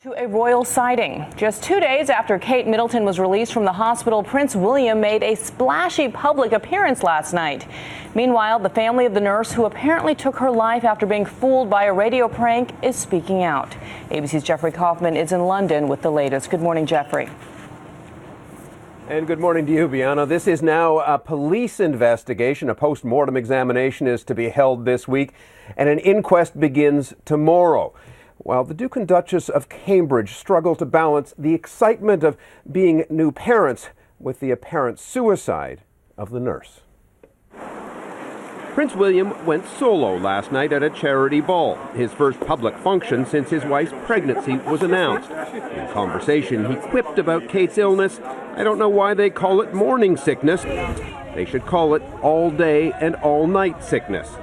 To a royal sighting. Just 2 days after Kate Middleton was released from the hospital, Prince William made a splashy public appearance last night. Meanwhile, the family of the nurse who apparently took her life after being fooled by a radio prank is speaking out. ABC's Jeffrey Kofman is in London with the latest. Good morning, Jeffrey. And good morning to you, Bianna. This is now a police investigation. A post-mortem examination is to be held this week, and an inquest begins tomorrow. While the Duke and Duchess of Cambridge struggle to balance the excitement of being new parents with the apparent suicide of the nurse. Prince William went solo last night at a charity ball, his first public function since his wife's pregnancy was announced. In conversation, he quipped about Kate's illness. "I don't know why they call it morning sickness. They should call it all day and all night sickness."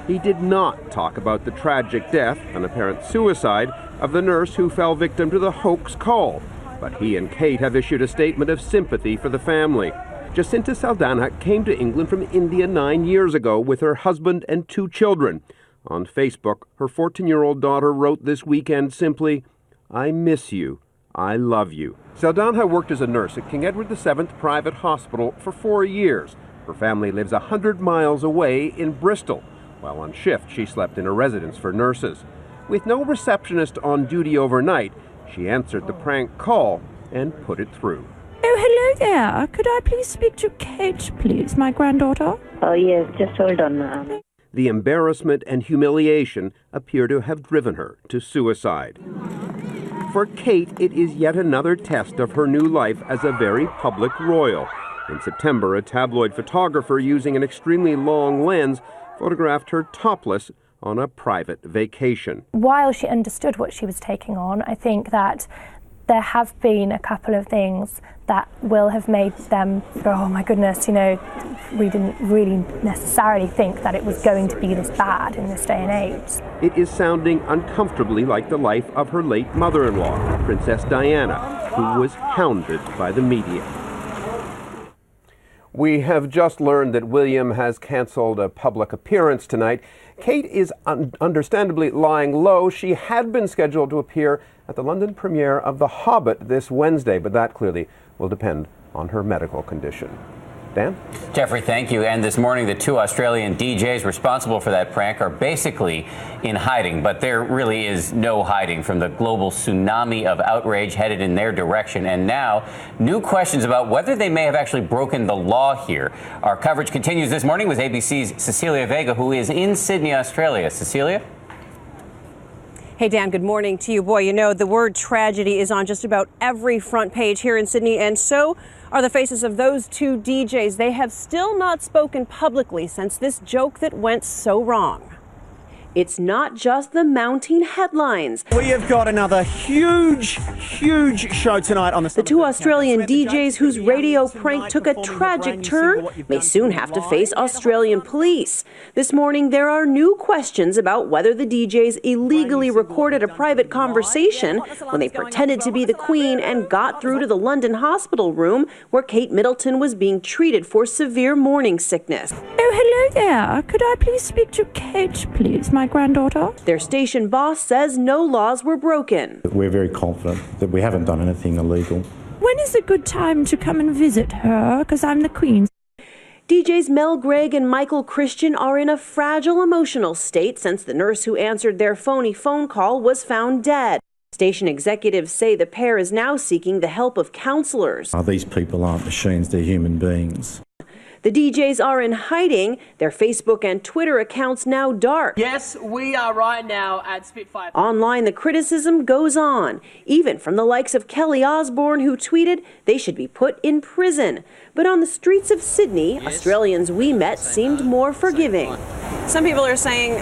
He did not talk about the tragic death, an apparent suicide, of the nurse who fell victim to the hoax call. But he and Kate have issued a statement of sympathy for the family. Jacintha Saldanha came to England from India 9 years ago with her husband and 2 children. On Facebook, her 14-year-old daughter wrote this weekend simply, "I miss you. I love you." Saldanha worked as a nurse at King Edward VII Private Hospital for 4 years. Her family lives 100 miles away in Bristol. While on shift, she slept in a residence for nurses. With no receptionist on duty overnight, she answered the prank call and put it through. Oh, hello there. Could I please speak to Kate, please, my granddaughter? Oh, yes, just hold on, ma'am. The embarrassment and humiliation appear to have driven her to suicide. For Kate, it is yet another test of her new life as a very public royal. In September, a tabloid photographer using an extremely long lens photographed her topless on a private vacation. While she understood what she was taking on, I think that there have been a couple of things that will have made them go, oh my goodness, we didn't really necessarily think that it was going to be this bad in this day and age. It is sounding uncomfortably like the life of her late mother-in-law, Princess Diana, who was hounded by the media. We have just learned that William has canceled a public appearance tonight. Kate is understandably lying low. She had been scheduled to appear at the London premiere of The Hobbit this Wednesday, but that clearly will depend on her medical condition. Dan? Jeffrey, thank you. And this morning, the 2 Australian DJs responsible for that prank are basically in hiding. But there really is no hiding from the global tsunami of outrage headed in their direction. And now, new questions about whether they may have actually broken the law here. Our coverage continues this morning with ABC's Cecilia Vega, who is in Sydney, Australia. Cecilia? Hey, Dan, good morning to you. Boy, the word tragedy is on just about every front page here in Sydney, and so are the faces of those 2 DJs. They have still not spoken publicly since this joke that went so wrong. It's not just the mounting headlines. We have got another huge show tonight on the 2 Australian DJs whose radio prank took a tragic turn may soon have to face Australian police. This morning, there are new questions about whether the DJs illegally recorded a private conversation when they pretended to be the Queen and got through to the London hospital room where Kate Middleton was being treated for severe morning sickness. Oh, hello there. Could I please speak to Kate, please, my granddaughter? Their station boss says no laws were broken. We're very confident that we haven't done anything illegal. When is a good time to come and visit her? Because I'm the Queen. DJs Mel Gregg and Michael Christian are in a fragile emotional state since the nurse who answered their phony phone call was found dead. Station executives say the pair is now seeking the help of counselors. These people aren't machines, they're human beings. The DJs are in hiding, their Facebook and Twitter accounts now dark. Yes, we are right now at Spitfire. Online, the criticism goes on, even from the likes of Kelly Osbourne, who tweeted they should be put in prison. But on the streets of Sydney, Australians we met seemed more forgiving. Some people are saying,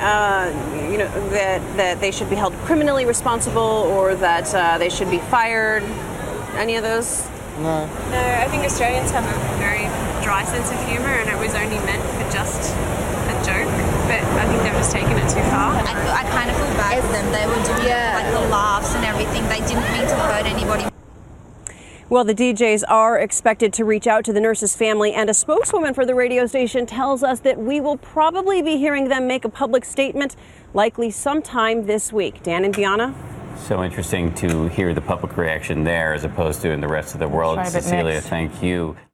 that they should be held criminally responsible or that they should be fired. Any of those? No, I think Australians have a very dry sense of humour and it was only meant for just a joke, but I think they've just taken it too far. I kind of feel bad for them. They were doing the laughs and everything. They didn't mean to hurt anybody. Well, the DJs are expected to reach out to the nurse's family, and a spokeswoman for the radio station tells us that we will probably be hearing them make a public statement, likely sometime this week. Dan and Bianna? So interesting to hear the public reaction there as opposed to in the rest of the world. Try a bit Cecilia, mixed. thank you.